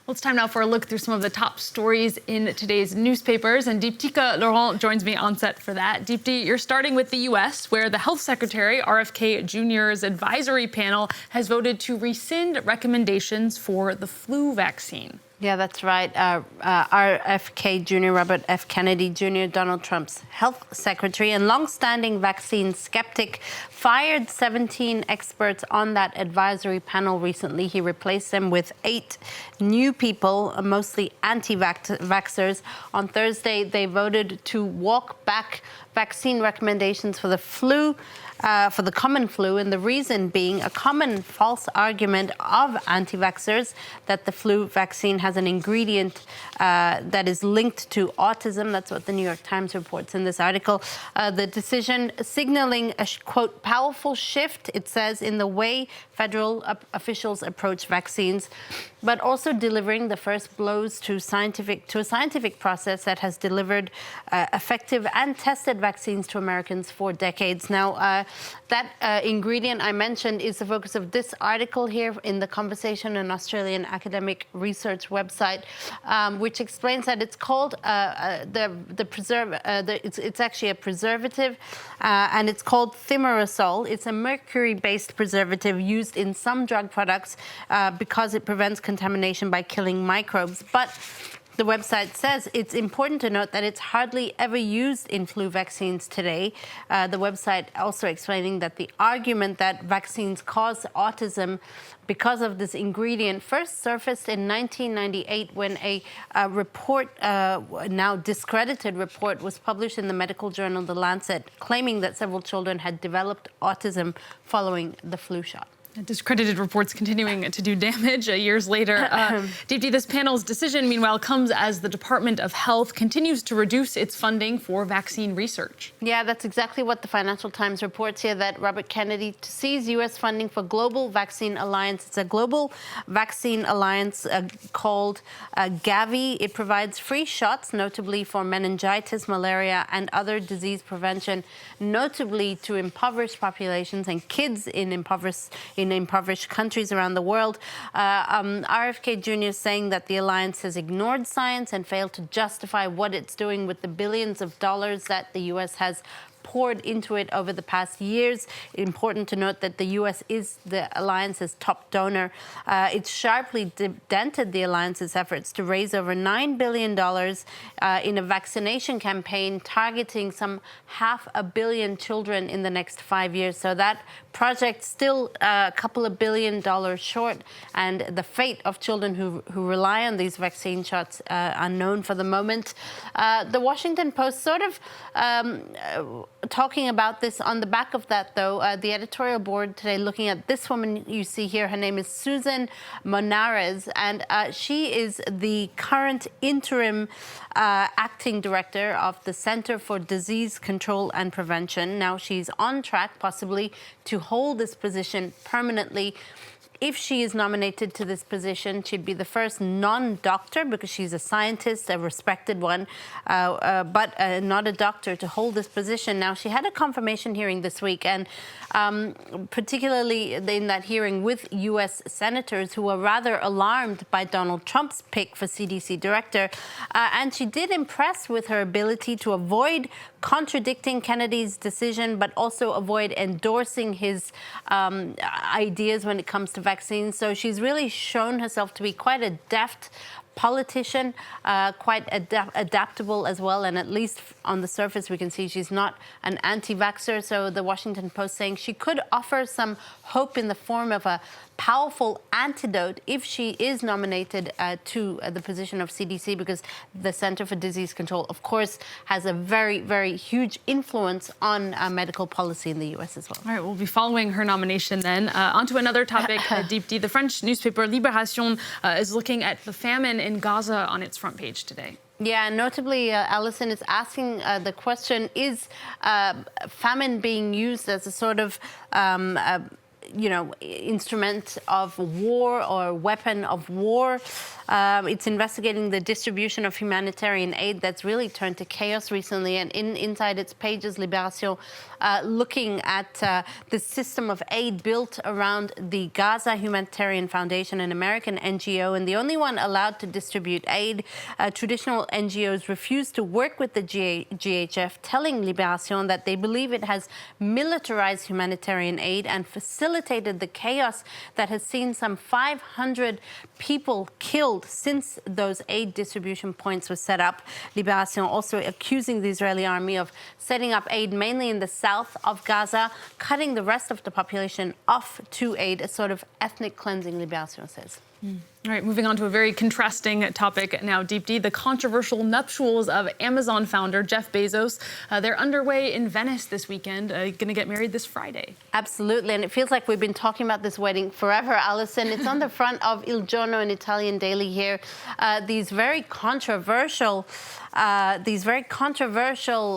Well, it's time now for a look through some of the top stories in today's newspapers, and Deeptika Laurent joins me on set for that. Deepti, you're starting with the U.S., where the Health Secretary, RFK Jr.'s advisory panel has voted to rescind recommendations for the flu vaccine. Yeah, that's right. RFK Jr., Robert F. Kennedy Jr., Donald Trump's health secretary and longstanding vaccine skeptic, fired 17 experts on that advisory panel recently. He replaced them with 8 new people, mostly anti-vaxxers. On Thursday, they voted to walk back vaccine recommendations for the flu, for the common flu, and the reason being a common false argument of anti-vaxxers that the flu vaccine has an ingredient that is linked to autism. That's what the New York Times reports in this article. The decision signaling a, quote, powerful shift, it says, in the way federal officials approach vaccines, but also delivering the first blows to a scientific process that has delivered effective and tested vaccines to Americans for decades. Now, that ingredient I mentioned is the focus of this article here in The Conversation, an Australian academic research website, which explains that it's called it's actually a preservative, and it's called thimerosal. It's a mercury-based preservative used in some drug products because it prevents contamination by killing microbes. But the website says it's important to note that it's hardly ever used in flu vaccines today. The website also explaining that the argument that vaccines cause autism because of this ingredient first surfaced in 1998 when a report, now discredited report, was published in the medical journal The Lancet, claiming that several children had developed autism following the flu shot. Discredited reports continuing to do damage years later. Deepti, this panel's decision, meanwhile, comes as the Department of Health continues to reduce its funding for vaccine research. Yeah, that's exactly what the Financial Times reports here, that Robert Kennedy sees U.S. funding for Global Vaccine Alliance. It's a global vaccine alliance called Gavi. It provides free shots, notably for meningitis, malaria, and other disease prevention, notably to impoverished populations and kids in impoverished countries around the world. RFK Jr. is saying that the alliance has ignored science and failed to justify what it's doing with the billions of dollars that the U.S. has poured into it over the past years. Important to note that the U.S. is the alliance's top donor. It's sharply dented the alliance's efforts to raise over $9 billion in a vaccination campaign targeting some 500 million children in the next 5 years. So that project still a couple of $1 billion short, and the fate of children who rely on these vaccine shots unknown for the moment. The Washington Post sort of talking about this on the back of that, though. The editorial board today looking at this woman you see here. Her name is Susan Monares, and she is the current interim acting director of the Center for Disease Control and Prevention. Now she's on track, possibly, to hold this position permanently. If she is nominated to this position, she'd be the first non-doctor, because she's a scientist, a respected one, but not a doctor, to hold this position. Now, she had a confirmation hearing this week, and particularly in that hearing with U.S. senators who were rather alarmed by Donald Trump's pick for CDC director. And she did impress with her ability to avoid contradicting Kennedy's decision, but also avoid endorsing his ideas when it comes to vaccines. So she's really shown herself to be quite a deft politician, quite adaptable as well, and at least on the surface we can see she's not an anti-vaxxer. So the Washington Post saying she could offer some hope in the form of a powerful antidote if she is nominated to the position of CDC, because the Center for Disease Control, of course, has a very, very huge influence on medical policy in the U.S. as well. All right, we'll be following her nomination then. On to another topic, Deepti. The French newspaper Libération is looking at the famine in Gaza on its front page today. Yeah, notably, Alison is asking the question, is famine being used as a sort of instrument of war or weapon of war? It's investigating the distribution of humanitarian aid that's really turned to chaos recently. And inside its pages, Libération looking at the system of aid built around the Gaza Humanitarian Foundation, an American NGO, and the only one allowed to distribute aid. Traditional NGOs refuse to work with the GHF, telling Libération that they believe it has militarized humanitarian aid and facilitated the chaos that has seen some 500 people killed since those aid distribution points were set up. Libération also accusing the Israeli army of setting up aid mainly in the south of Gaza, cutting the rest of the population off to aid, a sort of ethnic cleansing, Libération says. All right, moving on to a very contrasting topic now, Deepti, the controversial nuptials of Amazon founder Jeff Bezos. They're underway in Venice this weekend, going to get married this Friday. Absolutely, and it feels like we've been talking about this wedding forever, Alison. It's on the front of Il Giorno, an Italian daily here. These very controversial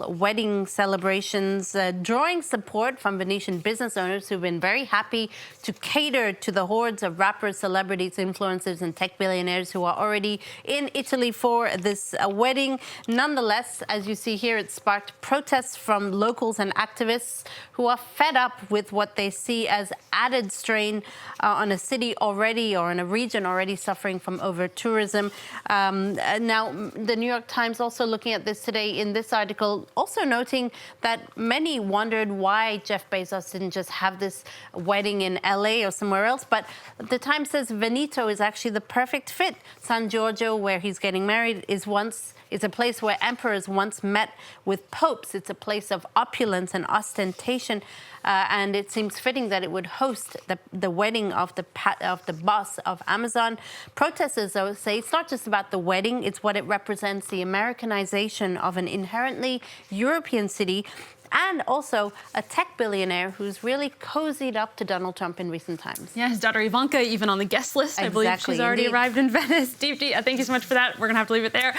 wedding celebrations, drawing support from Venetian business owners who've been very happy to cater to the hordes of rappers, celebrities, influencers, and tech billionaires who are already in Italy for this wedding. Nonetheless, as you see here, it sparked protests from locals and activists who are fed up with what they see as added strain on a city already, or in a region already suffering from over-tourism. Now, the New York Times also looking at this today in this article, also noting that many wondered why Jeff Bezos didn't just have this wedding in LA or somewhere else. But the Times says Veneto is actually the perfect fit. San Giorgio, where he's getting married, is a place where emperors once met with popes. It's a place of opulence and ostentation, and it seems fitting that it would host the wedding of the boss of Amazon. Protesters, though, say it's not just about the wedding, it's what it represents, the Americanization of an inherently European city, and also a tech billionaire who's really cozied up to Donald Trump in recent times. Yeah, his daughter Ivanka even on the guest list. Exactly, I believe she's already arrived in Venice. Deepti, thank you so much for that. We're going to have to leave it there.